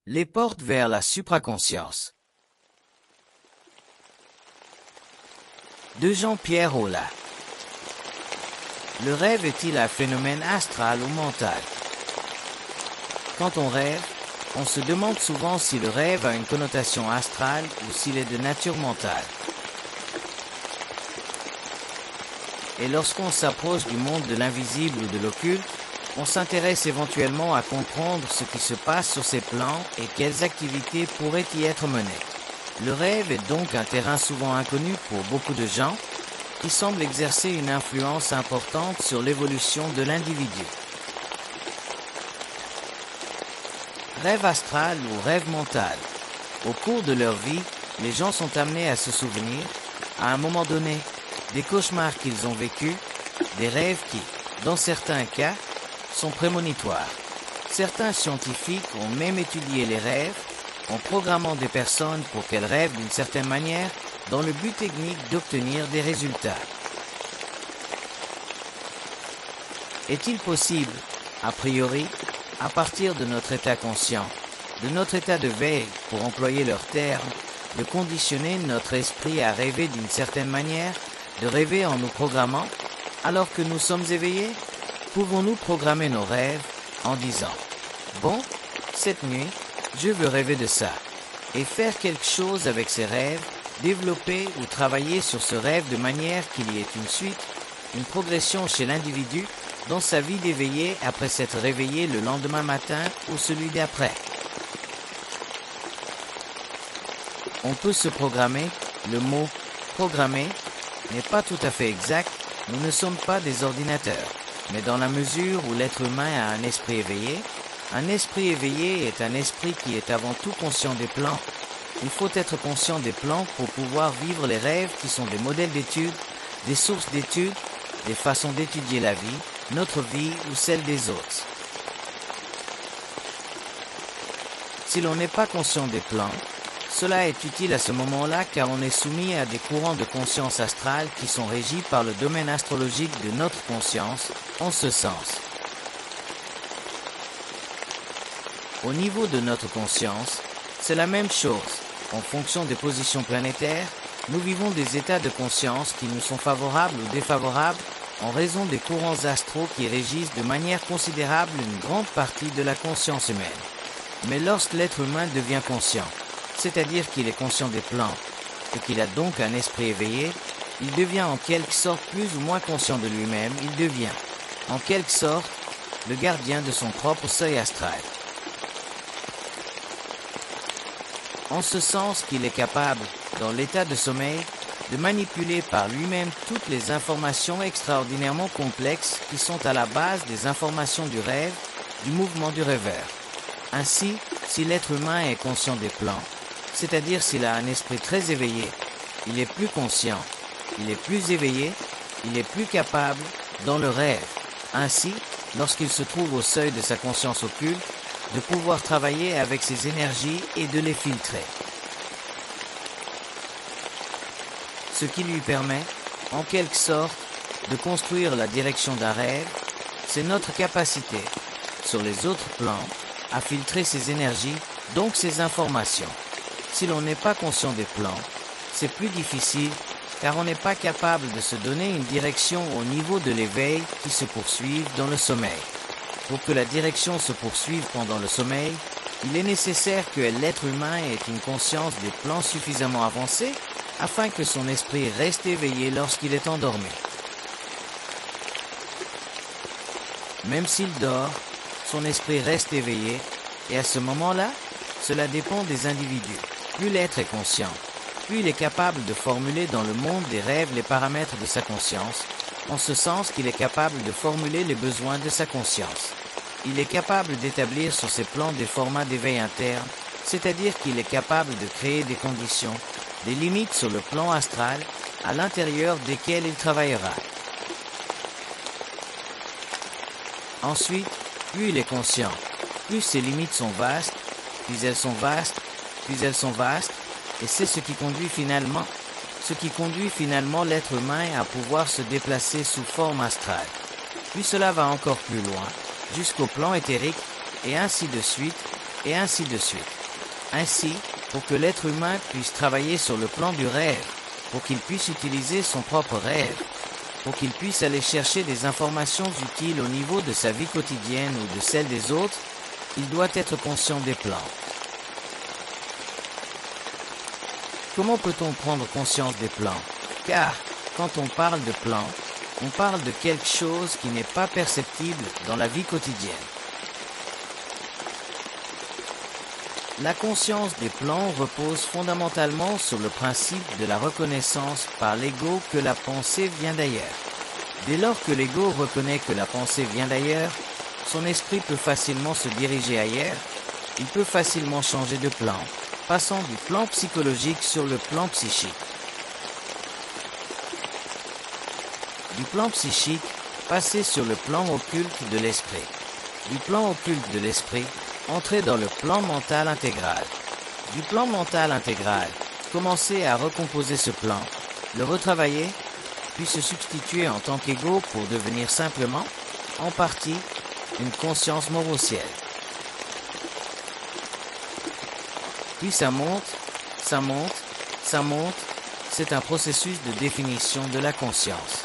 les portes vers la supraconscience. De Jean-Pierre Aulas. Le rêve est-il un phénomène astral ou mental? Quand on rêve, on se demande souvent si le rêve a une connotation astrale ou s'il est de nature mentale. Et lorsqu'on s'approche du monde de l'invisible ou de l'occulte, on s'intéresse éventuellement à comprendre ce qui se passe sur ces plans et quelles activités pourraient y être menées. Le rêve est donc un terrain souvent inconnu pour beaucoup de gens, qui semble exercer une influence importante sur l'évolution de l'individu. Rêve astral ou rêve mental. Au cours de leur vie, les gens sont amenés à se souvenir, à un moment donné, des cauchemars qu'ils ont vécus, des rêves qui, dans certains cas, sont prémonitoires. Certains scientifiques ont même étudié les rêves en programmant des personnes pour qu'elles rêvent d'une certaine manière dans le but technique d'obtenir des résultats. Est-il possible, a priori, à partir de notre état conscient, de notre état de veille, pour employer leurs termes, de conditionner notre esprit à rêver d'une certaine manière, de rêver en nous programmant, alors que nous sommes éveillés? Pouvons-nous programmer nos rêves en disant « Bon, cette nuit, je veux rêver de ça » et faire quelque chose avec ces rêves, développer ou travailler sur ce rêve de manière qu'il y ait une suite, une progression chez l'individu dans sa vie d'éveillé après s'être réveillé le lendemain matin ou celui d'après. On peut se programmer, le mot « programmer » n'est pas tout à fait exact, nous ne sommes pas des ordinateurs. Mais dans la mesure où l'être humain a un esprit éveillé est un esprit qui est avant tout conscient des plans. Il faut être conscient des plans pour pouvoir vivre les rêves qui sont des modèles d'études, des sources d'études, des façons d'étudier la vie, notre vie ou celle des autres. Si l'on n'est pas conscient des plans, cela est utile à ce moment-là car on est soumis à des courants de conscience astrale qui sont régis par le domaine astrologique de notre conscience, en ce sens. Au niveau de notre conscience, c'est la même chose. En fonction des positions planétaires, nous vivons des états de conscience qui nous sont favorables ou défavorables en raison des courants astraux qui régissent de manière considérable une grande partie de la conscience humaine. Mais lorsque l'être humain devient conscient, c'est-à-dire qu'il est conscient des plans, et qu'il a donc un esprit éveillé, il devient en quelque sorte plus ou moins conscient de lui-même, il devient, en quelque sorte, le gardien de son propre seuil astral. En ce sens qu'il est capable, dans l'état de sommeil, de manipuler par lui-même toutes les informations extraordinairement complexes qui sont à la base des informations du rêve, du mouvement du rêveur. Ainsi, si l'être humain est conscient des plans, c'est-à-dire s'il a un esprit très éveillé, il est plus conscient, il est plus éveillé, il est plus capable dans le rêve. Ainsi, lorsqu'il se trouve au seuil de sa conscience occulte, de pouvoir travailler avec ses énergies et de les filtrer. Ce qui lui permet, en quelque sorte, de construire la direction d'un rêve, c'est notre capacité, sur les autres plans, à filtrer ses énergies, donc ses informations. Si l'on n'est pas conscient des plans, c'est plus difficile car on n'est pas capable de se donner une direction au niveau de l'éveil qui se poursuive dans le sommeil. Pour que la direction se poursuive pendant le sommeil, il est nécessaire que l'être humain ait une conscience des plans suffisamment avancée afin que son esprit reste éveillé lorsqu'il est endormi. Même s'il dort, son esprit reste éveillé et à ce moment-là, cela dépend des individus. Plus l'être est conscient, plus il est capable de formuler dans le monde des rêves les paramètres de sa conscience, en ce sens qu'il est capable de formuler les besoins de sa conscience. Il est capable d'établir sur ses plans des formats d'éveil interne, c'est-à-dire qu'il est capable de créer des conditions, des limites sur le plan astral, à l'intérieur desquelles il travaillera. Ensuite, plus il est conscient, plus ses limites sont vastes, puis elles sont vastes, puis elles sont vastes, et c'est ce qui conduit finalement l'être humain à pouvoir se déplacer sous forme astrale. Puis cela va encore plus loin, jusqu'au plan éthérique, et ainsi de suite, et ainsi de suite. Ainsi, pour que l'être humain puisse travailler sur le plan du rêve, pour qu'il puisse utiliser son propre rêve, pour qu'il puisse aller chercher des informations utiles au niveau de sa vie quotidienne ou de celle des autres, il doit être conscient des plans. Comment peut-on prendre conscience des plans? Car, quand on parle de plans, on parle de quelque chose qui n'est pas perceptible dans la vie quotidienne. La conscience des plans repose fondamentalement sur le principe de la reconnaissance par l'ego que la pensée vient d'ailleurs. Dès lors que l'ego reconnaît que la pensée vient d'ailleurs, son esprit peut facilement se diriger ailleurs, il peut facilement changer de plan, passant du plan psychologique sur le plan psychique. Du plan psychique, passer sur le plan occulte de l'esprit. Du plan occulte de l'esprit, entrer dans le plan mental intégral. Du plan mental intégral, commencer à recomposer ce plan, le retravailler, puis se substituer en tant qu'ego pour devenir simplement, en partie, une conscience morocielle. Puis ça monte, ça monte, ça monte, c'est un processus de définition de la conscience.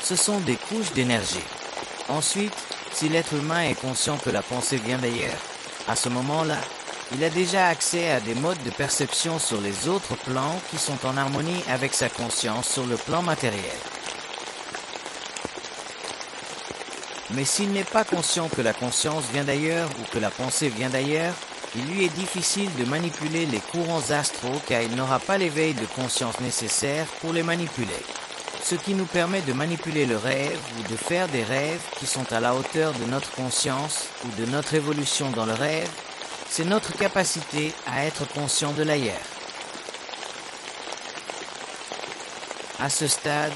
Ce sont des couches d'énergie. Ensuite, si l'être humain est conscient que la pensée vient d'ailleurs, à ce moment-là, il a déjà accès à des modes de perception sur les autres plans qui sont en harmonie avec sa conscience sur le plan matériel. Mais s'il n'est pas conscient que la conscience vient d'ailleurs ou que la pensée vient d'ailleurs, il lui est difficile de manipuler les courants astraux car il n'aura pas l'éveil de conscience nécessaire pour les manipuler. Ce qui nous permet de manipuler le rêve ou de faire des rêves qui sont à la hauteur de notre conscience ou de notre évolution dans le rêve, c'est notre capacité à être conscient de l'ailleurs. À ce stade,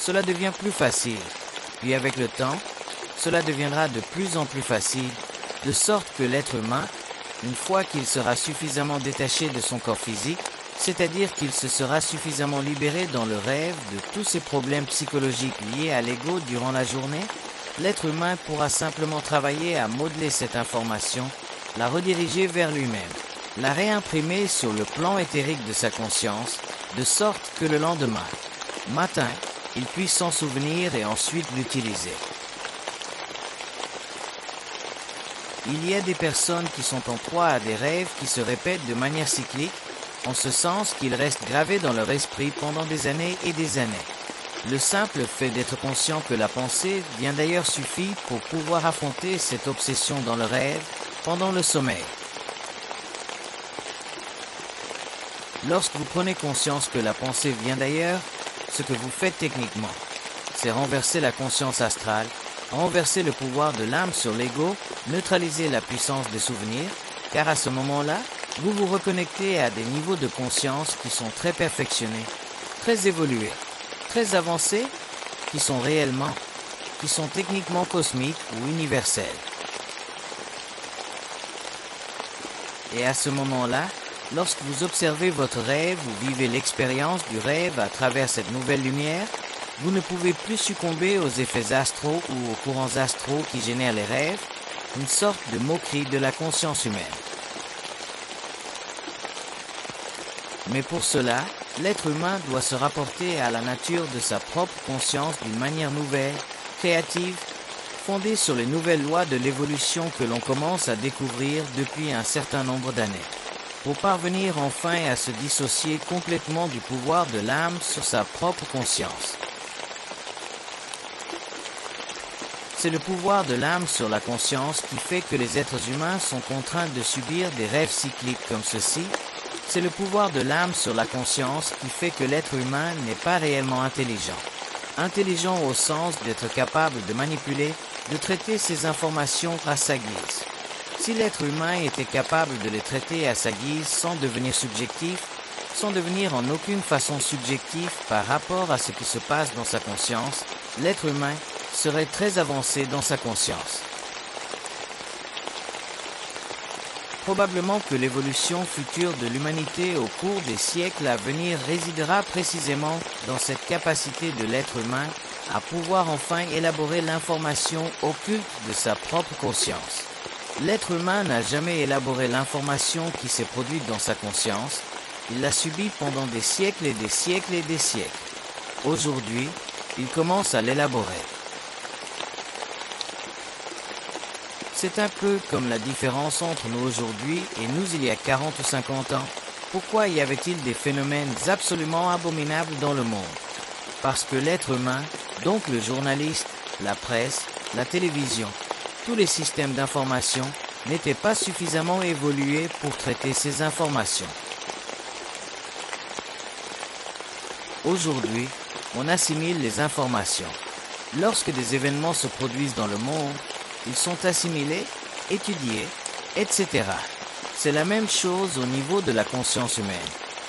cela devient plus facile, puis avec le temps, cela deviendra de plus en plus facile, de sorte que l'être humain, une fois qu'il sera suffisamment détaché de son corps physique, c'est-à-dire qu'il se sera suffisamment libéré dans le rêve de tous ces problèmes psychologiques liés à l'ego durant la journée, l'être humain pourra simplement travailler à modeler cette information, la rediriger vers lui-même, la réimprimer sur le plan éthérique de sa conscience, de sorte que le lendemain, matin, il puisse s'en souvenir et ensuite l'utiliser. Il y a des personnes qui sont en proie à des rêves qui se répètent de manière cyclique, en ce sens qu'ils restent gravés dans leur esprit pendant des années et des années. Le simple fait d'être conscient que la pensée vient d'ailleurs suffit pour pouvoir affronter cette obsession dans le rêve pendant le sommeil. Lorsque vous prenez conscience que la pensée vient d'ailleurs, ce que vous faites techniquement, c'est renverser la conscience astrale, renverser le pouvoir de l'âme sur l'ego, neutraliser la puissance des souvenirs, car à ce moment-là, vous vous reconnectez à des niveaux de conscience qui sont très perfectionnés, très évolués, très avancés, qui sont techniquement cosmiques ou universels. Et à ce moment-là, lorsque vous observez votre rêve ou vivez l'expérience du rêve à travers cette nouvelle lumière, vous ne pouvez plus succomber aux effets astraux ou aux courants astraux qui génèrent les rêves, une sorte de moquerie de la conscience humaine. Mais pour cela, l'être humain doit se rapporter à la nature de sa propre conscience d'une manière nouvelle, créative, fondée sur les nouvelles lois de l'évolution que l'on commence à découvrir depuis un certain nombre d'années, pour parvenir enfin à se dissocier complètement du pouvoir de l'âme sur sa propre conscience. C'est le pouvoir de l'âme sur la conscience qui fait que les êtres humains sont contraints de subir des rêves cycliques comme ceci. C'est le pouvoir de l'âme sur la conscience qui fait que l'être humain n'est pas réellement intelligent. Intelligent au sens d'être capable de manipuler, de traiter ces informations à sa guise. Si l'être humain était capable de les traiter à sa guise sans devenir subjectif, sans devenir en aucune façon subjectif par rapport à ce qui se passe dans sa conscience, l'être humain serait très avancé dans sa conscience. Probablement que l'évolution future de l'humanité au cours des siècles à venir résidera précisément dans cette capacité de l'être humain à pouvoir enfin élaborer l'information occulte de sa propre conscience. L'être humain n'a jamais élaboré l'information qui s'est produite dans sa conscience, il l'a subie pendant des siècles et des siècles et des siècles. Aujourd'hui, il commence à l'élaborer. C'est un peu comme la différence entre nous aujourd'hui et nous il y a 40 ou 50 ans. Pourquoi y avait-il des phénomènes absolument abominables dans le monde? Parce que l'être humain, donc le journaliste, la presse, la télévision, tous les systèmes d'information n'étaient pas suffisamment évolués pour traiter ces informations. Aujourd'hui, on assimile les informations. Lorsque des événements se produisent dans le monde, ils sont assimilés, étudiés, etc. C'est la même chose au niveau de la conscience humaine.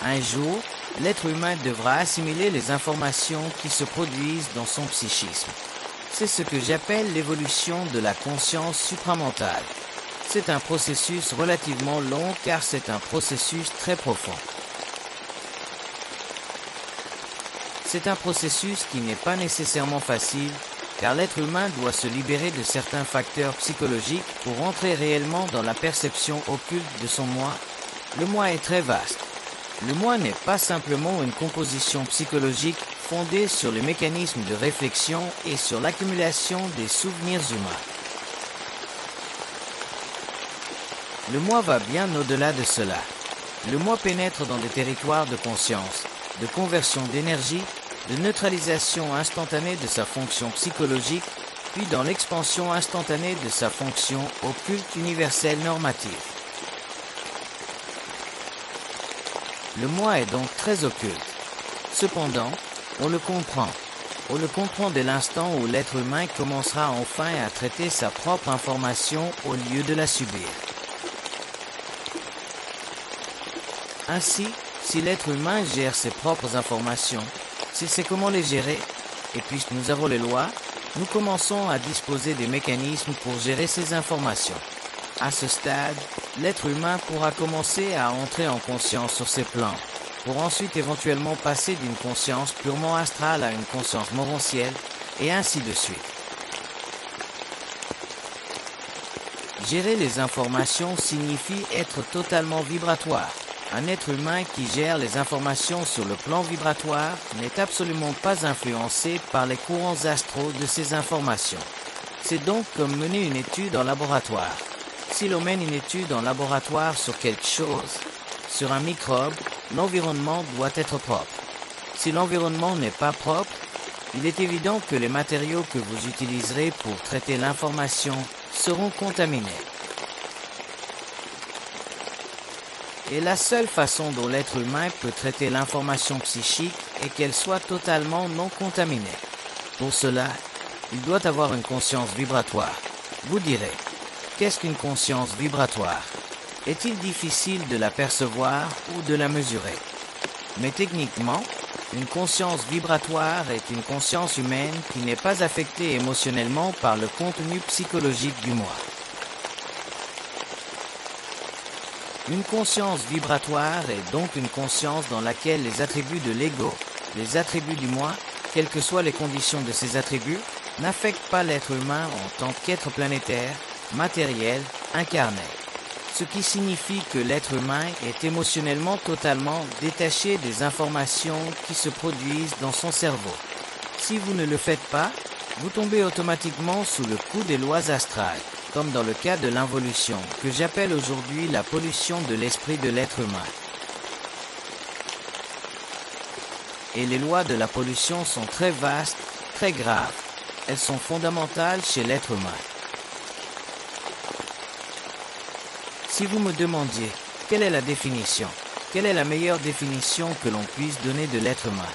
Un jour, l'être humain devra assimiler les informations qui se produisent dans son psychisme. C'est ce que j'appelle l'évolution de la conscience supramentale. C'est un processus relativement long car c'est un processus très profond. C'est un processus qui n'est pas nécessairement facile car l'être humain doit se libérer de certains facteurs psychologiques pour entrer réellement dans la perception occulte de son moi. Le moi est très vaste. Le moi n'est pas simplement une composition psychologique fondée sur les mécanismes de réflexion et sur l'accumulation des souvenirs humains. Le moi va bien au-delà de cela. Le moi pénètre dans des territoires de conscience, de conversion d'énergie, de neutralisation instantanée de sa fonction psychologique, puis dans l'expansion instantanée de sa fonction occulte universelle normative. Le moi est donc très occulte. Cependant, on le comprend. On le comprend dès l'instant où l'être humain commencera enfin à traiter sa propre information au lieu de la subir. Ainsi, si l'être humain gère ses propres informations, s'il sait comment les gérer, et puisque nous avons les lois, nous commençons à disposer des mécanismes pour gérer ces informations. À ce stade, l'être humain pourra commencer à entrer en conscience sur ces plans, pour ensuite éventuellement passer d'une conscience purement astrale à une conscience morontielle, et ainsi de suite. Gérer les informations signifie être totalement vibratoire. Un être humain qui gère les informations sur le plan vibratoire n'est absolument pas influencé par les courants astraux de ces informations. C'est donc comme mener une étude en laboratoire. Si l'on mène une étude en laboratoire sur quelque chose, sur un microbe, l'environnement doit être propre. Si l'environnement n'est pas propre, il est évident que les matériaux que vous utiliserez pour traiter l'information seront contaminés. Et la seule façon dont l'être humain peut traiter l'information psychique est qu'elle soit totalement non contaminée. Pour cela, il doit avoir une conscience vibratoire. Vous direz, qu'est-ce qu'une conscience vibratoire? Est-il difficile de la percevoir ou de la mesurer? Mais techniquement, une conscience vibratoire est une conscience humaine qui n'est pas affectée émotionnellement par le contenu psychologique du moi. Une conscience vibratoire est donc une conscience dans laquelle les attributs de l'ego, les attributs du moi, quelles que soient les conditions de ces attributs, n'affectent pas l'être humain en tant qu'être planétaire, matériel, incarné. Ce qui signifie que l'être humain est émotionnellement totalement détaché des informations qui se produisent dans son cerveau. Si vous ne le faites pas, vous tombez automatiquement sous le coup des lois astrales, comme dans le cas de l'involution, que j'appelle aujourd'hui la pollution de l'esprit de l'être humain. Et les lois de la pollution sont très vastes, très graves. Elles sont fondamentales chez l'être humain. Si vous me demandiez, quelle est la définition? Quelle est la meilleure définition que l'on puisse donner de l'être humain?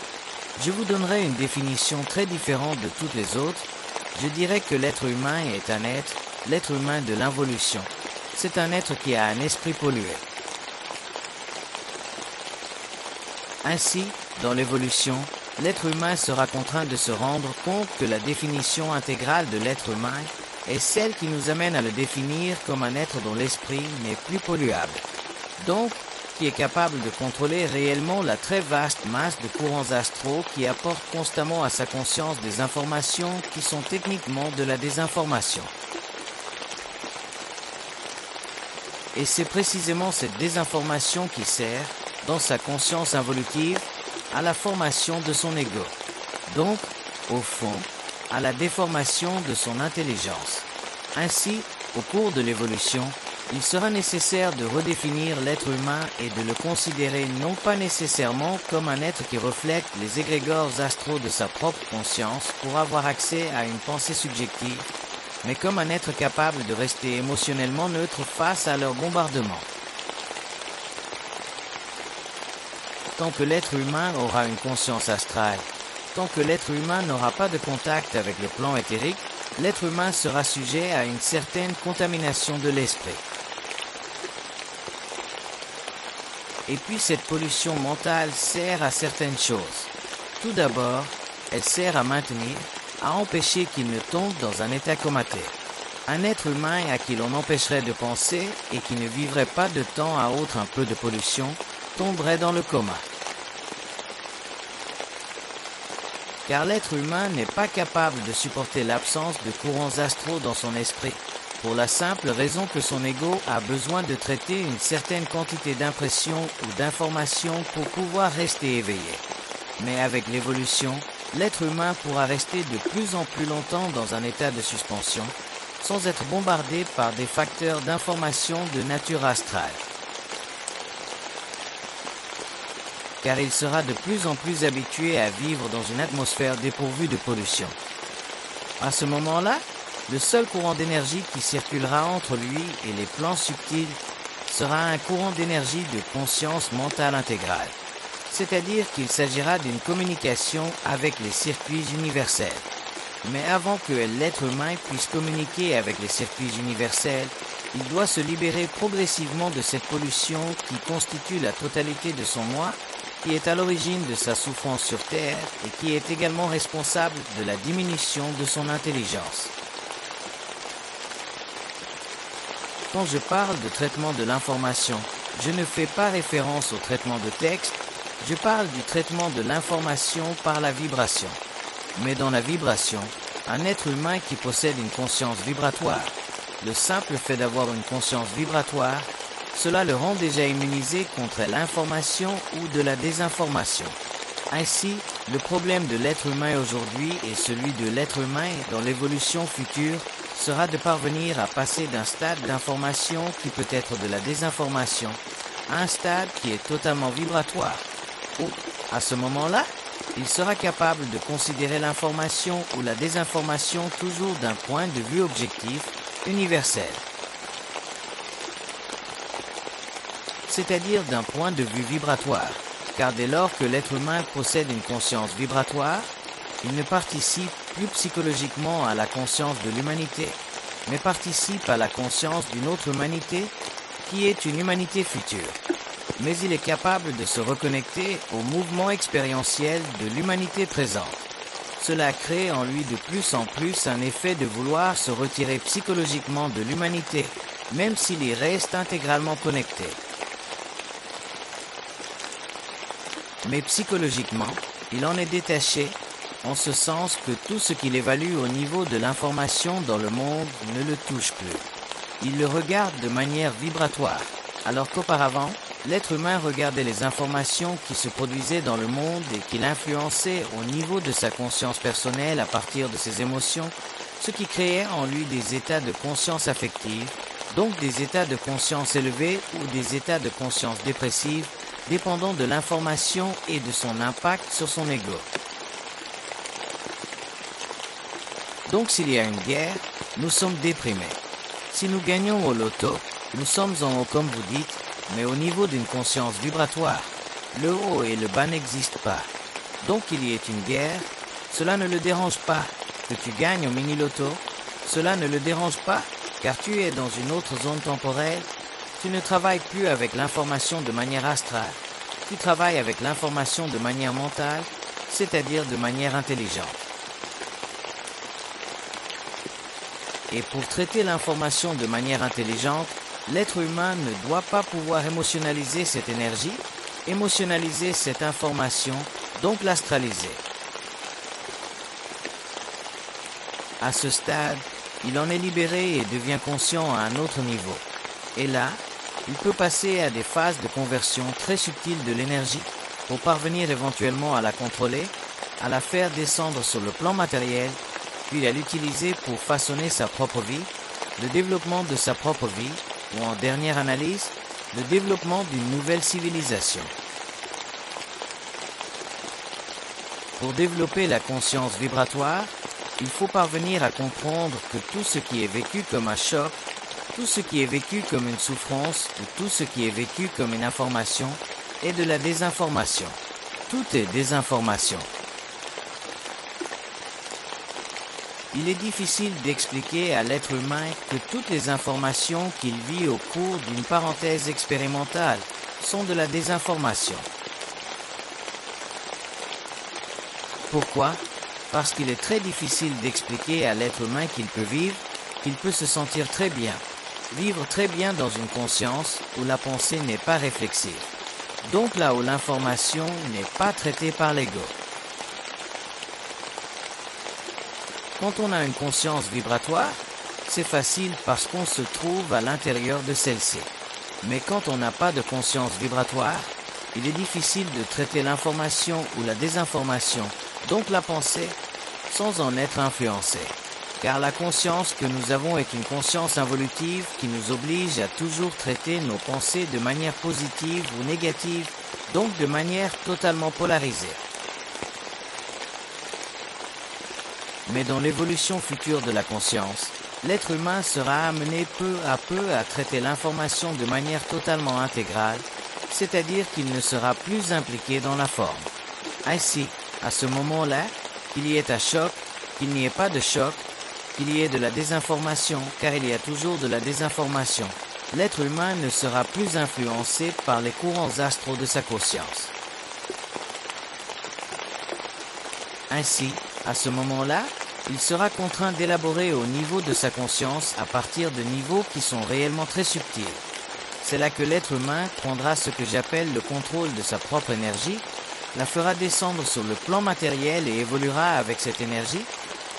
Je vous donnerai une définition très différente de toutes les autres. Je dirais que l'être humain est un être, l'être humain de l'involution. C'est un être qui a un esprit pollué. Ainsi, dans l'évolution, l'être humain sera contraint de se rendre compte que la définition intégrale de l'être humain est celle qui nous amène à le définir comme un être dont l'esprit n'est plus polluable. Donc, qui est capable de contrôler réellement la très vaste masse de courants astraux qui apportent constamment à sa conscience des informations qui sont techniquement de la désinformation. Et c'est précisément cette désinformation qui sert, dans sa conscience involutive, à la formation de son ego. Donc, au fond, à la déformation de son intelligence. Ainsi, au cours de l'évolution, il sera nécessaire de redéfinir l'être humain et de le considérer non pas nécessairement comme un être qui reflète les égrégores astraux de sa propre conscience pour avoir accès à une pensée subjective, mais comme un être capable de rester émotionnellement neutre face à leur bombardement. Tant que l'être humain aura une conscience astrale, tant que l'être humain n'aura pas de contact avec le plan éthérique, l'être humain sera sujet à une certaine contamination de l'esprit. Et puis cette pollution mentale sert à certaines choses. Tout d'abord, elle sert à maintenir, à empêcher qu'il ne tombe dans un état comateux. Un être humain à qui l'on empêcherait de penser et qui ne vivrait pas de temps à autre un peu de pollution, tomberait dans le coma. Car l'être humain n'est pas capable de supporter l'absence de courants astraux dans son esprit, pour la simple raison que son ego a besoin de traiter une certaine quantité d'impressions ou d'informations pour pouvoir rester éveillé. Mais avec l'évolution, l'être humain pourra rester de plus en plus longtemps dans un état de suspension, sans être bombardé par des facteurs d'information de nature astrale. Car il sera de plus en plus habitué à vivre dans une atmosphère dépourvue de pollution. À ce moment-là, le seul courant d'énergie qui circulera entre lui et les plans subtils sera un courant d'énergie de conscience mentale intégrale, c'est-à-dire qu'il s'agira d'une communication avec les circuits universels. Mais avant que l'être humain puisse communiquer avec les circuits universels, il doit se libérer progressivement de cette pollution qui constitue la totalité de son moi, qui est à l'origine de sa souffrance sur Terre et qui est également responsable de la diminution de son intelligence. Quand je parle de traitement de l'information, je ne fais pas référence au traitement de texte, je parle du traitement de l'information par la vibration. Mais dans la vibration, un être humain qui possède une conscience vibratoire, le simple fait d'avoir une conscience vibratoire, cela le rend déjà immunisé contre l'information ou de la désinformation. Ainsi, le problème de l'être humain aujourd'hui et celui de l'être humain dans l'évolution future sera de parvenir à passer d'un stade d'information qui peut être de la désinformation à un stade qui est totalement vibratoire. Où, à ce moment-là, il sera capable de considérer l'information ou la désinformation toujours d'un point de vue objectif, universel. C'est-à-dire d'un point de vue vibratoire, car dès lors que l'être humain possède une conscience vibratoire, il ne participe plus psychologiquement à la conscience de l'humanité, mais participe à la conscience d'une autre humanité qui est une humanité future. Mais il est capable de se reconnecter au mouvement expérientiel de l'humanité présente. Cela crée en lui de plus en plus un effet de vouloir se retirer psychologiquement de l'humanité, même s'il y reste intégralement connecté. Mais psychologiquement, il en est détaché, en ce sens que tout ce qu'il évalue au niveau de l'information dans le monde ne le touche plus. Il le regarde de manière vibratoire, alors qu'auparavant, l'être humain regardait les informations qui se produisaient dans le monde et qu'il influençait au niveau de sa conscience personnelle à partir de ses émotions, ce qui créait en lui des états de conscience affective, donc des états de conscience élevés ou des états de conscience dépressive, dépendant de l'information et de son impact sur son ego. Donc s'il y a une guerre, nous sommes déprimés. Si nous gagnons au loto, nous sommes en haut comme vous dites, mais au niveau d'une conscience vibratoire. Le haut et le bas n'existent pas. Donc qu'il y ait une guerre, cela ne le dérange pas. Que tu gagnes au mini-loto, cela ne le dérange pas, car tu es dans une autre zone temporelle. Tu ne travailles plus avec l'information de manière astrale. Tu travailles avec l'information de manière mentale, c'est-à-dire de manière intelligente. Et pour traiter l'information de manière intelligente, l'être humain ne doit pas pouvoir émotionnaliser cette énergie, émotionnaliser cette information, donc l'astraliser. À ce stade, il en est libéré et devient conscient à un autre niveau. Et là, Il peut passer à des phases de conversion très subtiles de l'énergie pour parvenir éventuellement à la contrôler, à la faire descendre sur le plan matériel, puis à l'utiliser pour façonner sa propre vie, le développement de sa propre vie, ou en dernière analyse, le développement d'une nouvelle civilisation. Pour développer la conscience vibratoire, il faut parvenir à comprendre que tout ce qui est vécu comme un choc, tout ce qui est vécu comme une souffrance, ou tout ce qui est vécu comme une information, est de la désinformation. Tout est désinformation. Il est difficile d'expliquer à l'être humain que toutes les informations qu'il vit au cours d'une parenthèse expérimentale sont de la désinformation. Pourquoi? Parce qu'il est très difficile d'expliquer à l'être humain qu'il peut vivre, qu'il peut se sentir très bien, vivre très bien dans une conscience où la pensée n'est pas réflexive. Donc là où l'information n'est pas traitée par l'ego. Quand on a une conscience vibratoire, c'est facile parce qu'on se trouve à l'intérieur de celle-ci. Mais quand on n'a pas de conscience vibratoire, il est difficile de traiter l'information ou la désinformation, donc la pensée, sans en être influencé. Car la conscience que nous avons est une conscience involutive qui nous oblige à toujours traiter nos pensées de manière positive ou négative, donc de manière totalement polarisée. Mais dans l'évolution future de la conscience, l'être humain sera amené peu à peu à traiter l'information de manière totalement intégrale, c'est-à-dire qu'il ne sera plus impliqué dans la forme. Ainsi, à ce moment-là, qu'il y ait un choc, qu'il n'y ait pas de choc, qu'il y ait de la désinformation, car il y a toujours de la désinformation, l'être humain ne sera plus influencé par les courants astraux de sa conscience. Ainsi, à ce moment-là, il sera contraint d'élaborer au niveau de sa conscience à partir de niveaux qui sont réellement très subtils. C'est là que l'être humain prendra ce que j'appelle le contrôle de sa propre énergie, la fera descendre sur le plan matériel et évoluera avec cette énergie,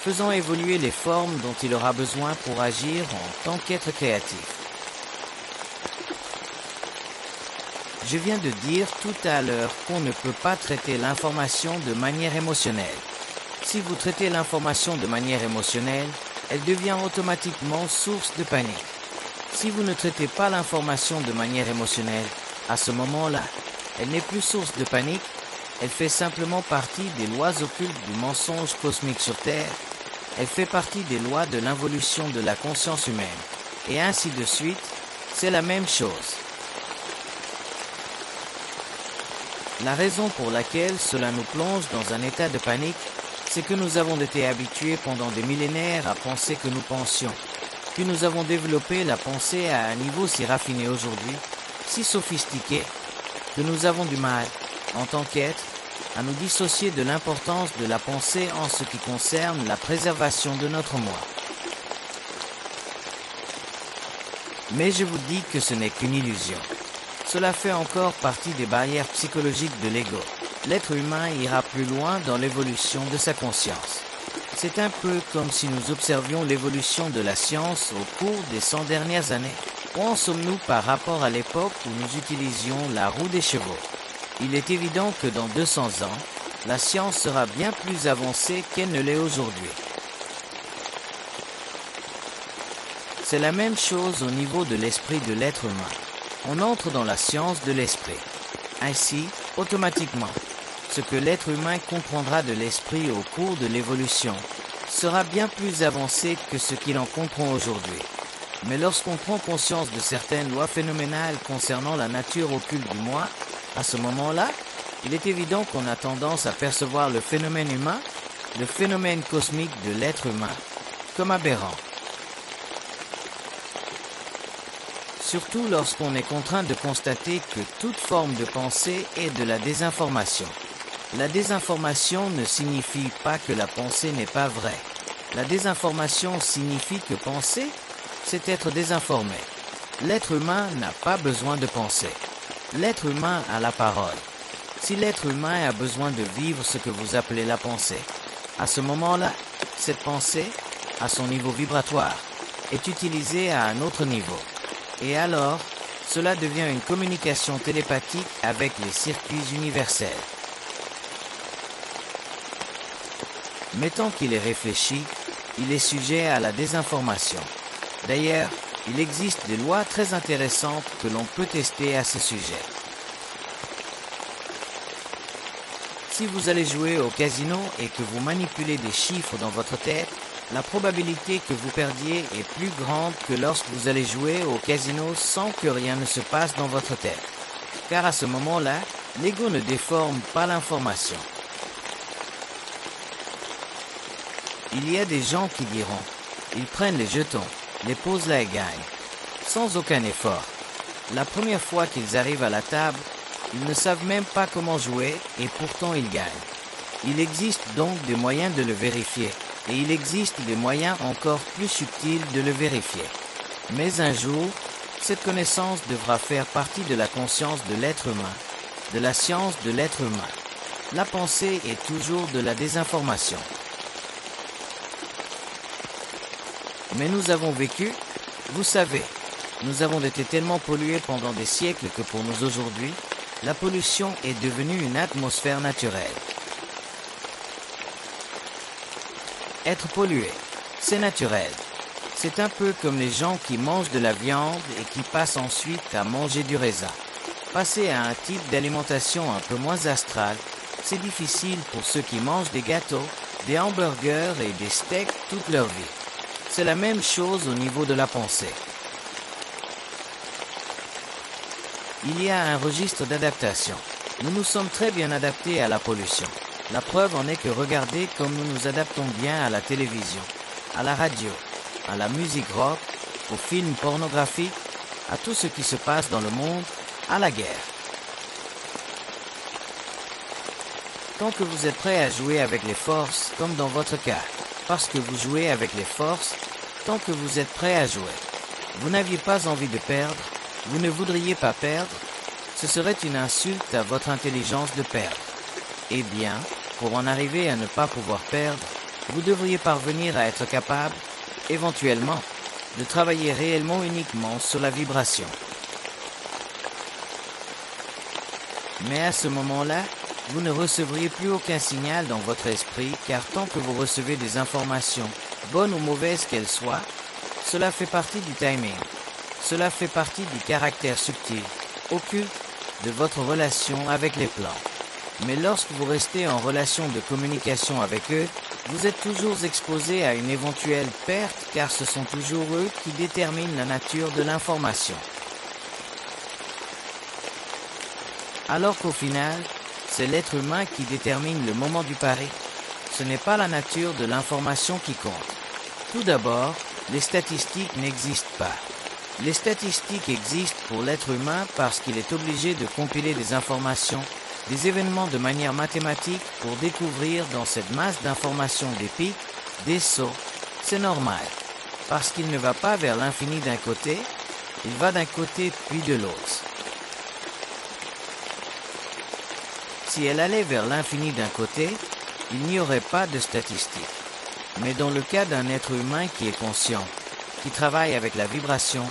faisant évoluer les formes dont il aura besoin pour agir en tant qu'être créatif. Je viens de dire tout à l'heure qu'on ne peut pas traiter l'information de manière émotionnelle. Si vous traitez l'information de manière émotionnelle, elle devient automatiquement source de panique. Si vous ne traitez pas l'information de manière émotionnelle, à ce moment-là, elle n'est plus source de panique, elle fait simplement partie des lois occultes du mensonge cosmique sur Terre, elle fait partie des lois de l'involution de la conscience humaine, et ainsi de suite, c'est la même chose. La raison pour laquelle cela nous plonge dans un état de panique, c'est que nous avons été habitués pendant des millénaires à penser que nous pensions, puis nous avons développé la pensée à un niveau si raffiné aujourd'hui, si sophistiqué, que nous avons du mal, en tant qu'être, à nous dissocier de l'importance de la pensée en ce qui concerne la préservation de notre moi. Mais je vous dis que ce n'est qu'une illusion. Cela fait encore partie des barrières psychologiques de l'ego. L'être humain ira plus loin dans l'évolution de sa conscience. C'est un peu comme si nous observions l'évolution de la science au cours des 100 dernières années. Où en sommes-nous par rapport à l'époque où nous utilisions la roue des chevaux? Il est évident que dans 200 ans, la science sera bien plus avancée qu'elle ne l'est aujourd'hui. C'est la même chose au niveau de l'esprit de l'être humain. On entre dans la science de l'esprit. Ainsi, automatiquement, ce que l'être humain comprendra de l'esprit au cours de l'évolution sera bien plus avancé que ce qu'il en comprend aujourd'hui. Mais lorsqu'on prend conscience de certaines lois phénoménales concernant la nature occulte du moi, à ce moment-là, il est évident qu'on a tendance à percevoir le phénomène humain, le phénomène cosmique de l'être humain, comme aberrant. Surtout lorsqu'on est contraint de constater que toute forme de pensée est de la désinformation. La désinformation ne signifie pas que la pensée n'est pas vraie. La désinformation signifie que penser, c'est être désinformé. L'être humain n'a pas besoin de penser. L'être humain a la parole. Si l'être humain a besoin de vivre ce que vous appelez la pensée, à ce moment-là, cette pensée, à son niveau vibratoire, est utilisée à un autre niveau. Et alors, Cela devient une communication télépathique avec les circuits universels. Mais tant qu'il est réfléchi, il est sujet à la désinformation. D'ailleurs, il existe des lois très intéressantes que l'on peut tester à ce sujet. Si vous allez jouer au casino et que vous manipulez des chiffres dans votre tête, la probabilité que vous perdiez est plus grande que lorsque vous allez jouer au casino sans que rien ne se passe dans votre tête. Car à ce moment-là, l'ego ne déforme pas l'information. Il y a des gens qui diront, ils prennent les jetons, les posent là et gagnent, sans aucun effort. La première fois qu'ils arrivent à la table, ils ne savent même pas comment jouer et pourtant ils gagnent. Il existe donc des moyens de le vérifier et il existe des moyens encore plus subtils de le vérifier. Mais un jour, cette connaissance devra faire partie de la conscience de l'être humain, de la science de l'être humain. La pensée est toujours de la désinformation. Mais nous avons vécu, vous savez, nous avons été tellement pollués pendant des siècles que pour nous aujourd'hui, la pollution est devenue une atmosphère naturelle. Être pollué, c'est naturel. C'est un peu comme les gens qui mangent de la viande et qui passent ensuite à manger du raisin. Passer à un type d'alimentation un peu moins astrale, c'est difficile pour ceux qui mangent des gâteaux, des hamburgers et des steaks toute leur vie. C'est la même chose au niveau de la pensée. Il y a un registre d'adaptation. Nous nous sommes très bien adaptés à la pollution. La preuve en est que regardez comme nous nous adaptons bien à la télévision, à la radio, à la musique rock, aux films pornographiques, à tout ce qui se passe dans le monde, à la guerre. Tant que vous êtes prêt à jouer avec les forces, comme dans votre cas, parce que vous jouez avec les forces, tant que vous êtes prêt à jouer. Vous n'aviez pas envie de perdre, vous ne voudriez pas perdre, ce serait une insulte à votre intelligence de perdre. Eh bien, pour en arriver à ne pas pouvoir perdre, vous devriez parvenir à être capable, éventuellement, de travailler réellement uniquement sur la vibration. Mais à ce moment-là, vous ne recevriez plus aucun signal dans votre esprit, car tant que vous recevez des informations, bonnes ou mauvaises qu'elles soient, cela fait partie du timing. Cela fait partie du caractère subtil, occulte, de votre relation avec les plans. Mais lorsque vous restez en relation de communication avec eux, vous êtes toujours exposé à une éventuelle perte, car ce sont toujours eux qui déterminent la nature de l'information. Alors qu'au final, c'est l'être humain qui détermine le moment du pari. Ce n'est pas la nature de l'information qui compte. Tout d'abord, les statistiques n'existent pas. Les statistiques existent pour l'être humain parce qu'il est obligé de compiler des informations, des événements de manière mathématique pour découvrir dans cette masse d'informations des pics, des sauts. C'est normal, parce qu'il ne va pas vers l'infini d'un côté, il va d'un côté puis de l'autre. Si elle allait vers l'infini d'un côté, il n'y aurait pas de statistiques. Mais dans le cas d'un être humain qui est conscient, qui travaille avec la vibration,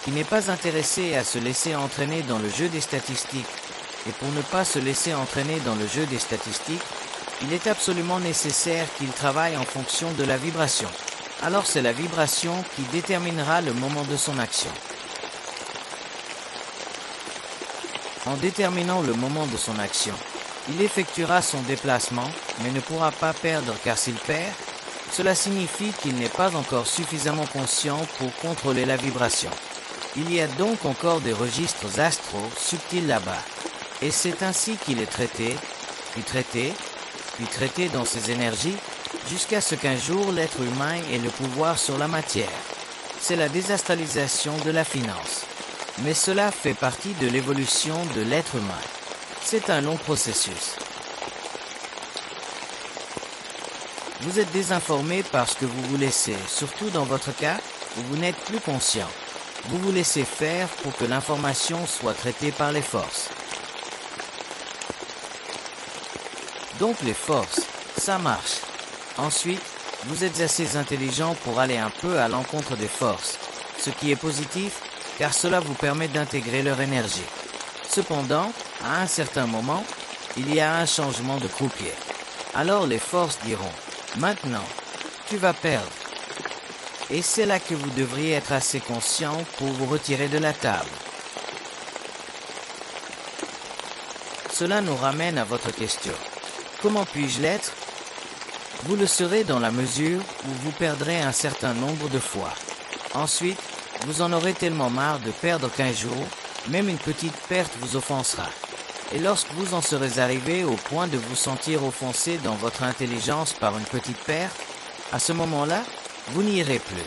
qui n'est pas intéressé à se laisser entraîner dans le jeu des statistiques, et pour ne pas se laisser entraîner dans le jeu des statistiques, il est absolument nécessaire qu'il travaille en fonction de la vibration. Alors c'est la vibration qui déterminera le moment de son action. En déterminant le moment de son action, il effectuera son déplacement, mais ne pourra pas perdre car s'il perd, cela signifie qu'il n'est pas encore suffisamment conscient pour contrôler la vibration. Il y a donc encore des registres astraux subtils là-bas. Et c'est ainsi qu'il est traité, puis traité dans ses énergies, jusqu'à ce qu'un jour l'être humain ait le pouvoir sur la matière. C'est la désastralisation de la finance. Mais cela fait partie de l'évolution de l'être humain. C'est un long processus. Vous êtes désinformé parce que vous vous laissez, surtout dans votre cas, où vous n'êtes plus conscient. Vous vous laissez faire pour que l'information soit traitée par les forces. Donc les forces, ça marche. Ensuite, vous êtes assez intelligent pour aller un peu à l'encontre des forces. Ce qui est positif, car cela vous permet d'intégrer leur énergie. Cependant, à un certain moment, il y a un changement de croupier. Alors les forces diront, maintenant, tu vas perdre. Et c'est là que vous devriez être assez conscient pour vous retirer de la table. Cela nous ramène à votre question. Comment puis-je l'être? Vous le serez dans la mesure où vous perdrez un certain nombre de fois. Ensuite, vous en aurez tellement marre de perdre qu'un jour, même une petite perte vous offensera. Et lorsque vous en serez arrivé au point de vous sentir offensé dans votre intelligence par une petite perte, à ce moment-là, vous n'y irez plus.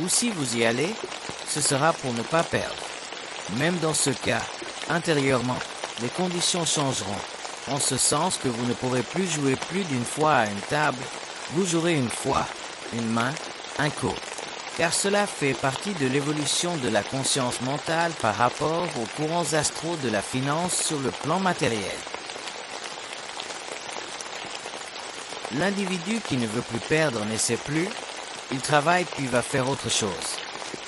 Ou si vous y allez, ce sera pour ne pas perdre. Même dans ce cas, intérieurement, les conditions changeront, en ce sens que vous ne pourrez plus jouer plus d'une fois à une table, vous jouerez une fois, une main, un coup. Car cela fait partie de l'évolution de la conscience mentale par rapport aux courants astraux de la finance sur le plan matériel. L'individu qui ne veut plus perdre n'essaie plus, il travaille puis va faire autre chose.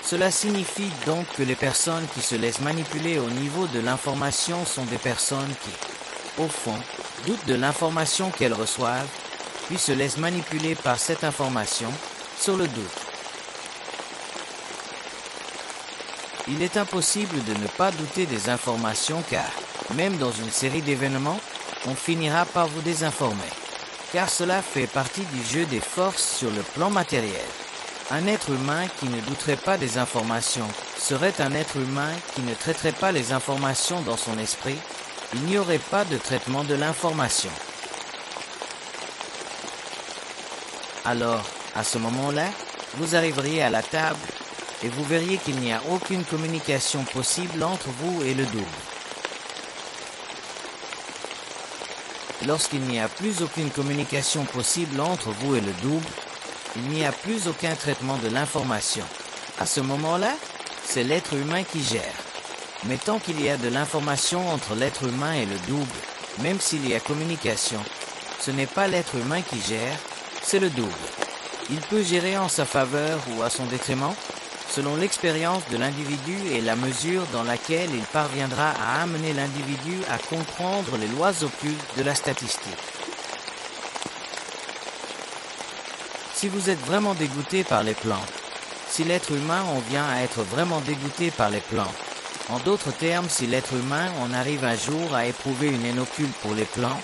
Cela signifie donc que les personnes qui se laissent manipuler au niveau de l'information sont des personnes qui, au fond, doutent de l'information qu'elles reçoivent, puis se laissent manipuler par cette information sur le doute. Il est impossible de ne pas douter des informations car, même dans une série d'événements, on finira par vous désinformer. Car cela fait partie du jeu des forces sur le plan matériel. Un être humain qui ne douterait pas des informations serait un être humain qui ne traiterait pas les informations dans son esprit. Il n'y aurait pas de traitement de l'information. Alors, à ce moment-là, vous arriveriez à la table et vous verriez qu'il n'y a aucune communication possible entre vous et le double. Lorsqu'il n'y a plus aucune communication possible entre vous et le double, il n'y a plus aucun traitement de l'information. À ce moment-là, c'est l'être humain qui gère. Mais tant qu'il y a de l'information entre l'être humain et le double, même s'il y a communication, ce n'est pas l'être humain qui gère, c'est le double. Il peut gérer en sa faveur ou à son détriment, selon l'expérience de l'individu et la mesure dans laquelle il parviendra à amener l'individu à comprendre les lois occultes de la statistique. Si vous êtes vraiment dégoûté par les plantes, si l'être humain en vient à être vraiment dégoûté par les plantes, en d'autres termes, si l'être humain en arrive un jour à éprouver une haine occulte pour les plantes,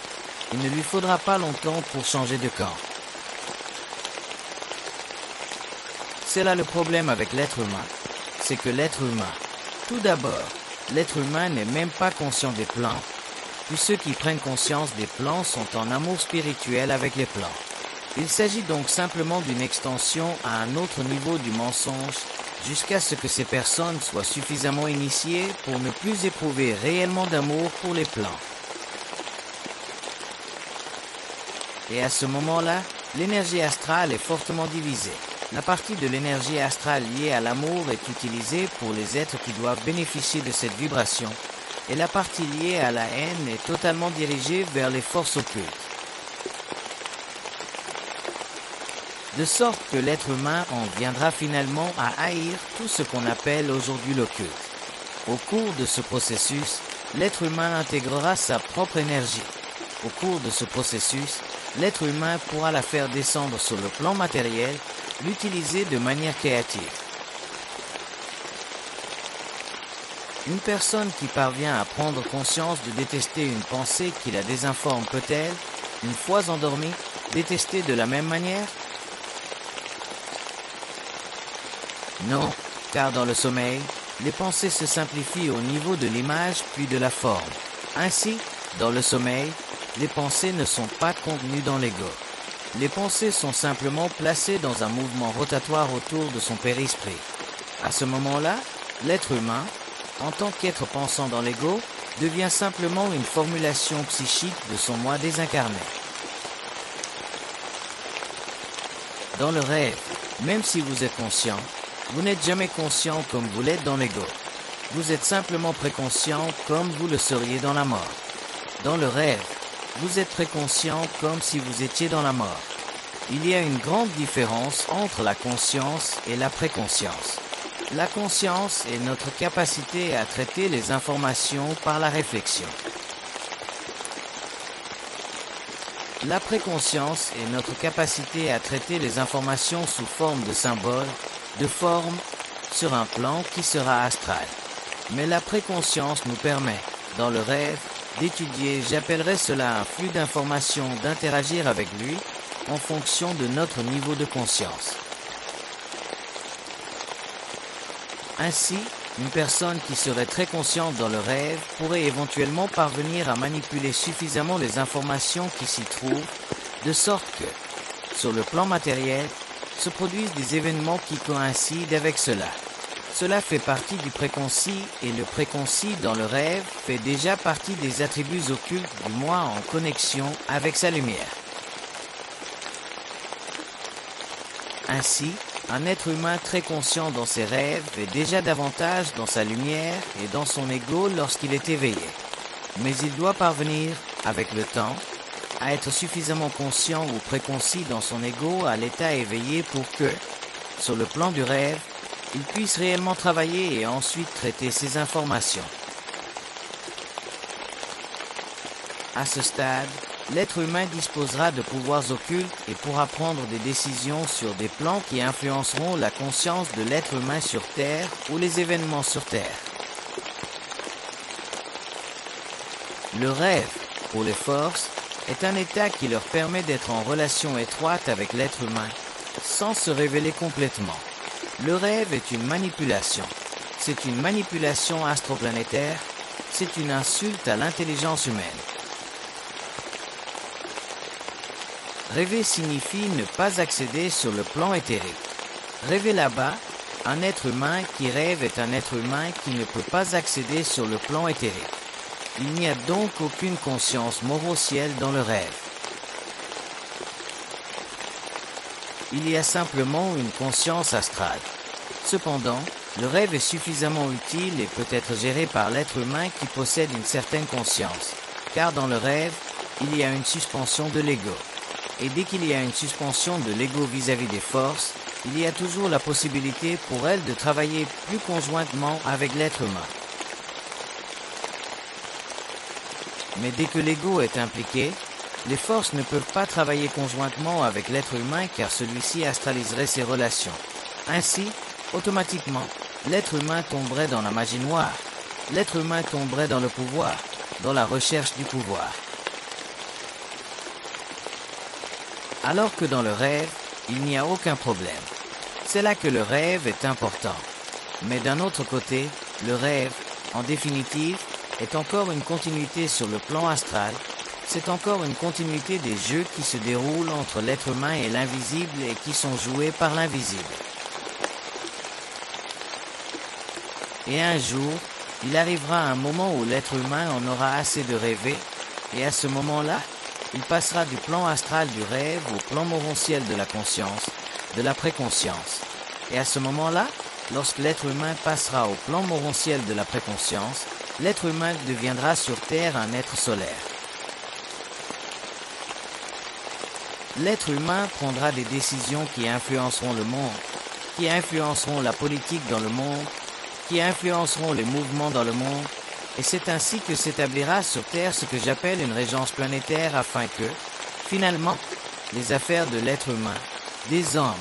il ne lui faudra pas longtemps pour changer de camp. C'est là le problème avec l'être humain, c'est que l'être humain, tout d'abord, l'être humain n'est même pas conscient des plantes, puis ceux qui prennent conscience des plantes sont en amour spirituel avec les plantes. Il s'agit donc simplement d'une extension à un autre niveau du mensonge, jusqu'à ce que ces personnes soient suffisamment initiées pour ne plus éprouver réellement d'amour pour les plantes. Et à ce moment-là, l'énergie astrale est fortement divisée. La partie de l'énergie astrale liée à l'amour est utilisée pour les êtres qui doivent bénéficier de cette vibration, et la partie liée à la haine est totalement dirigée vers les forces occultes. De sorte que l'être humain en viendra finalement à haïr tout ce qu'on appelle aujourd'hui l'occulte. Au cours de ce processus, l'être humain intégrera sa propre énergie. Au cours de ce processus, l'être humain pourra la faire descendre sur le plan matériel, l'utiliser de manière créative. Une personne qui parvient à prendre conscience de détester une pensée qui la désinforme peut-elle, une fois endormie, détester de la même manière? Non, car dans le sommeil, les pensées se simplifient au niveau de l'image puis de la forme. Ainsi, dans le sommeil, les pensées ne sont pas contenues dans l'ego. Les pensées sont simplement placées dans un mouvement rotatoire autour de son périsprit. À ce moment-là, l'être humain, en tant qu'être pensant dans l'ego, devient simplement une formulation psychique de son moi désincarné. Dans le rêve, même si vous êtes conscient, vous n'êtes jamais conscient comme vous l'êtes dans l'ego. Vous êtes simplement préconscient comme vous le seriez dans la mort. Dans le rêve, vous êtes préconscient comme si vous étiez dans la mort. Il y a une grande différence entre la conscience et la préconscience. La conscience est notre capacité à traiter les informations par la réflexion. La préconscience est notre capacité à traiter les informations sous forme de symboles, de formes, sur un plan qui sera astral. Mais la préconscience nous permet, dans le rêve, d'étudier, j'appellerais cela un flux d'informations, d'interagir avec lui, en fonction de notre niveau de conscience. Ainsi, une personne qui serait très consciente dans le rêve pourrait éventuellement parvenir à manipuler suffisamment les informations qui s'y trouvent, de sorte que, sur le plan matériel, se produisent des événements qui coïncident avec cela. Cela fait partie du préconcis et le préconcis dans le rêve fait déjà partie des attributs occultes du moi en connexion avec sa lumière. Ainsi, un être humain très conscient dans ses rêves est déjà davantage dans sa lumière et dans son ego lorsqu'il est éveillé. Mais il doit parvenir, avec le temps, à être suffisamment conscient ou préconcis dans son ego à l'état éveillé pour que, sur le plan du rêve, il puisse réellement travailler et ensuite traiter ces informations. À ce stade, l'être humain disposera de pouvoirs occultes et pourra prendre des décisions sur des plans qui influenceront la conscience de l'être humain sur Terre ou les événements sur Terre. Le rêve, pour les forces, est un état qui leur permet d'être en relation étroite avec l'être humain, sans se révéler complètement. Le rêve est une manipulation. C'est une manipulation astroplanétaire, c'est une insulte à l'intelligence humaine. Rêver signifie ne pas accéder sur le plan éthérique. Rêver là-bas, un être humain qui rêve est un être humain qui ne peut pas accéder sur le plan éthérique. Il n'y a donc aucune conscience morocielle dans le rêve. Il y a simplement une conscience astrale. Cependant, le rêve est suffisamment utile et peut être géré par l'être humain qui possède une certaine conscience, car dans le rêve, il y a une suspension de l'ego. Et dès qu'il y a une suspension de l'ego vis-à-vis des forces, il y a toujours la possibilité pour elles de travailler plus conjointement avec l'être humain. Mais dès que l'ego est impliqué, les forces ne peuvent pas travailler conjointement avec l'être humain car celui-ci astraliserait ses relations. Ainsi, automatiquement, l'être humain tomberait dans la magie noire. L'être humain tomberait dans le pouvoir, dans la recherche du pouvoir. Alors que dans le rêve, il n'y a aucun problème. C'est là que le rêve est important. Mais d'un autre côté, le rêve, en définitive, est encore une continuité sur le plan astral. C'est encore une continuité des jeux qui se déroulent entre l'être humain et l'invisible et qui sont joués par l'invisible. Et un jour, il arrivera un moment où l'être humain en aura assez de rêver, et à ce moment-là, il passera du plan astral du rêve au plan morontiel de la conscience, de la préconscience. Et à ce moment-là, lorsque l'être humain passera au plan morontiel de la préconscience, l'être humain deviendra sur Terre un être solaire. L'être humain prendra des décisions qui influenceront le monde, qui influenceront la politique dans le monde, qui influenceront les mouvements dans le monde, et c'est ainsi que s'établira sur Terre ce que j'appelle une régence planétaire afin que, finalement, les affaires de l'être humain, des hommes,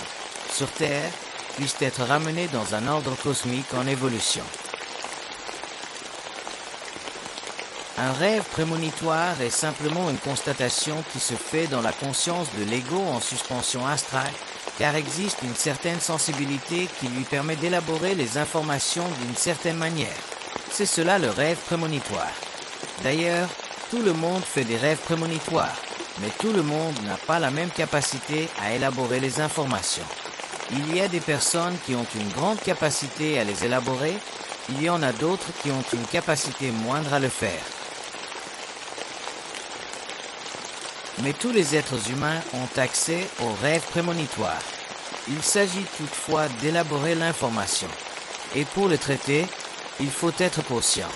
sur Terre, puissent être ramenées dans un ordre cosmique en évolution. Un rêve prémonitoire est simplement une constatation qui se fait dans la conscience de l'ego en suspension astrale, car existe une certaine sensibilité qui lui permet d'élaborer les informations d'une certaine manière. C'est cela le rêve prémonitoire. D'ailleurs, tout le monde fait des rêves prémonitoires, mais tout le monde n'a pas la même capacité à élaborer les informations. Il y a des personnes qui ont une grande capacité à les élaborer, il y en a d'autres qui ont une capacité moindre à le faire. Mais tous les êtres humains ont accès aux rêves prémonitoires. Il s'agit toutefois d'élaborer l'information. Et pour le traiter, il faut être conscient.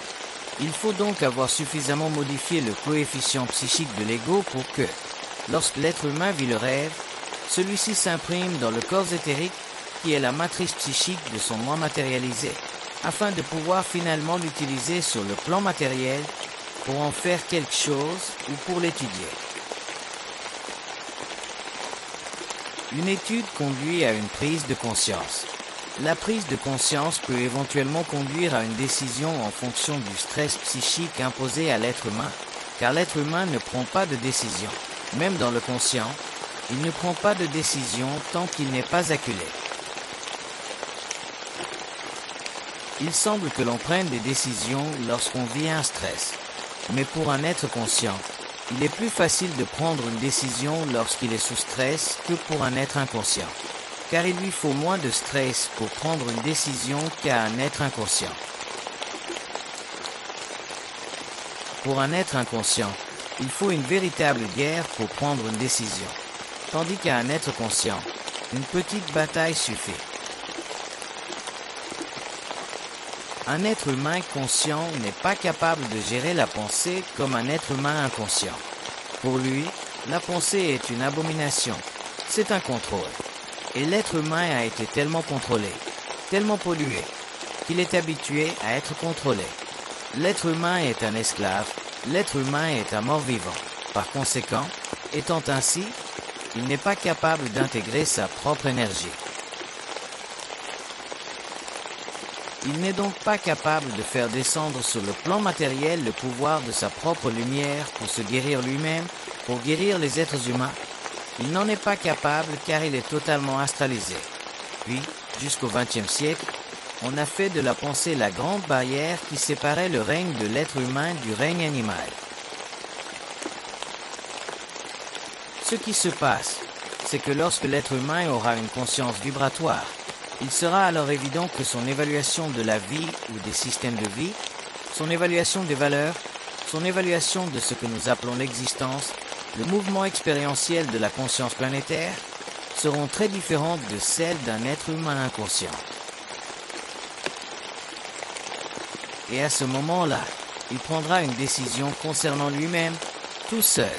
Il faut donc avoir suffisamment modifié le coefficient psychique de l'ego pour que, lorsque l'être humain vit le rêve, Celui-ci s'imprime dans le corps éthérique qui est la matrice psychique de son moi matérialisé, afin de pouvoir finalement l'utiliser sur le plan matériel pour en faire quelque chose ou pour l'étudier. Une étude conduit à une prise de conscience. La prise de conscience peut éventuellement conduire à une décision en fonction du stress psychique imposé à l'être humain, car l'être humain ne prend pas de décision. Même dans le conscient, il ne prend pas de décision tant qu'il n'est pas acculé. Il semble que l'on prenne des décisions lorsqu'on vit un stress. Mais pour un être conscient, il est plus facile de prendre une décision lorsqu'il est sous stress que pour un être inconscient, car il lui faut moins de stress pour prendre une décision qu'à un être inconscient. Pour un être inconscient, il faut une véritable guerre pour prendre une décision, tandis qu'à un être conscient, une petite bataille suffit. Un être humain conscient n'est pas capable de gérer la pensée comme un être humain inconscient. Pour lui, la pensée est une abomination, c'est un contrôle. Et l'être humain a été tellement contrôlé, tellement pollué, qu'il est habitué à être contrôlé. L'être humain est un esclave, l'être humain est un mort-vivant. Par conséquent, étant ainsi, il n'est pas capable d'intégrer sa propre énergie. Il n'est donc pas capable de faire descendre sur le plan matériel le pouvoir de sa propre lumière pour se guérir lui-même, pour guérir les êtres humains. Il n'en est pas capable car il est totalement astralisé. Puis, jusqu'au XXe siècle, on a fait de la pensée la grande barrière qui séparait le règne de l'être humain du règne animal. Ce qui se passe, c'est que lorsque l'être humain aura une conscience vibratoire, il sera alors évident que son évaluation de la vie ou des systèmes de vie, son évaluation des valeurs, son évaluation de ce que nous appelons l'existence, le mouvement expérientiel de la conscience planétaire, seront très différentes de celles d'un être humain inconscient. Et à ce moment-là, il prendra une décision concernant lui-même, tout seul.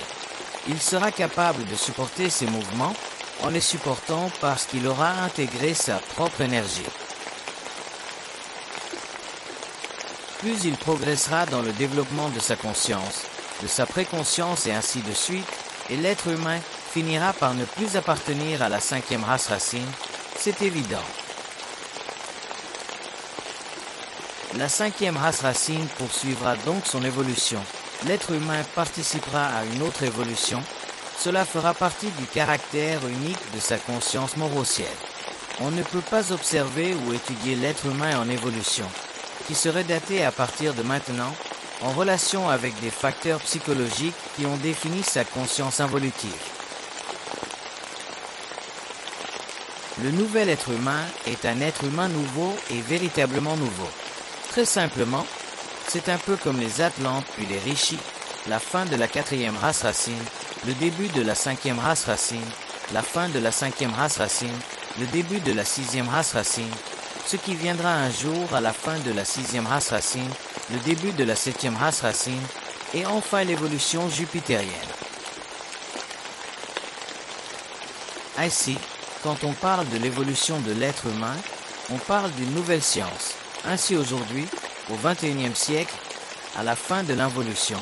Il sera capable de supporter ces mouvements en les supportant parce qu'il aura intégré sa propre énergie. Plus il progressera dans le développement de sa conscience, de sa préconscience et ainsi de suite, et l'être humain finira par ne plus appartenir à la 5e race racine, c'est évident. La 5e race racine poursuivra donc son évolution. L'être humain participera à une autre évolution. Cela fera partie du caractère unique de sa conscience morocielle. On ne peut pas observer ou étudier l'être humain en évolution, qui serait daté à partir de maintenant, en relation avec des facteurs psychologiques qui ont défini sa conscience involutive. Le nouvel être humain est un être humain nouveau et véritablement nouveau. Très simplement, c'est un peu comme les Atlantes puis les Rishis, la fin de la 4e race racine, le début de la 5e race racine, la fin de la 5e race racine, le début de la 6e race racine, ce qui viendra un jour à la fin de la 6e race racine, le début de la 7e race racine, et enfin l'évolution jupitérienne. Ainsi, quand on parle de l'évolution de l'être humain, on parle d'une nouvelle science. Ainsi aujourd'hui, au XXIe siècle, à la fin de l'involution,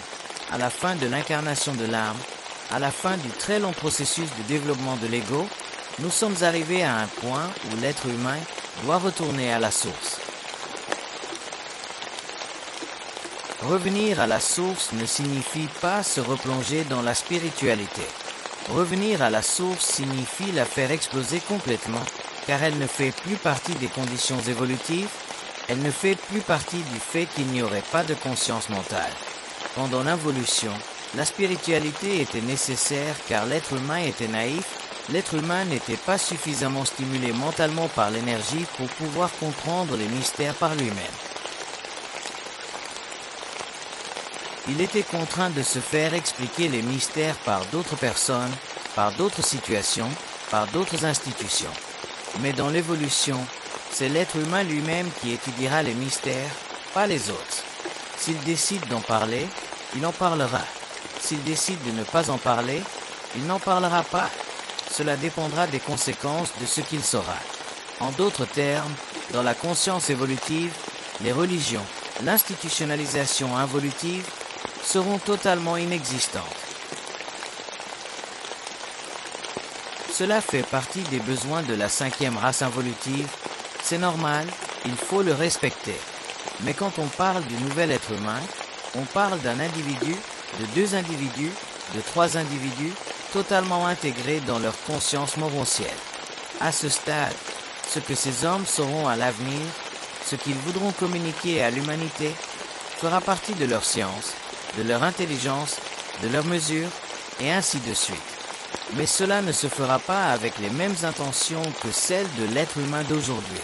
à la fin de l'incarnation de l'âme, à la fin du très long processus de développement de l'ego, nous sommes arrivés à un point où l'être humain doit retourner à la source. Revenir à la source ne signifie pas se replonger dans la spiritualité. Revenir à la source signifie la faire exploser complètement, car elle ne fait plus partie des conditions évolutives, elle ne fait plus partie du fait qu'il n'y aurait pas de conscience mentale. Pendant l'involution, la spiritualité était nécessaire car l'être humain était naïf, l'être humain n'était pas suffisamment stimulé mentalement par l'énergie pour pouvoir comprendre les mystères par lui-même. Il était contraint de se faire expliquer les mystères par d'autres personnes, par d'autres situations, par d'autres institutions. Mais dans l'évolution, c'est l'être humain lui-même qui étudiera les mystères, pas les autres. S'il décide d'en parler, il en parlera. S'il décide de ne pas en parler, il n'en parlera pas. cela dépendra des conséquences de ce qu'il saura. En d'autres termes, dans la conscience évolutive, les religions, l'institutionnalisation involutive seront totalement inexistantes. Cela fait partie des besoins de la 5e race involutive, c'est normal, il faut le respecter. Mais quand on parle du nouvel être humain, on parle d'un individu, de 2 individus, de 3 individus, totalement intégrés dans leur conscience morontielle. À ce stade, ce que ces hommes sauront à l'avenir, ce qu'ils voudront communiquer à l'humanité, fera partie de leur science, de leur intelligence, de leurs mesures, et ainsi de suite. Mais cela ne se fera pas avec les mêmes intentions que celles de l'être humain d'aujourd'hui.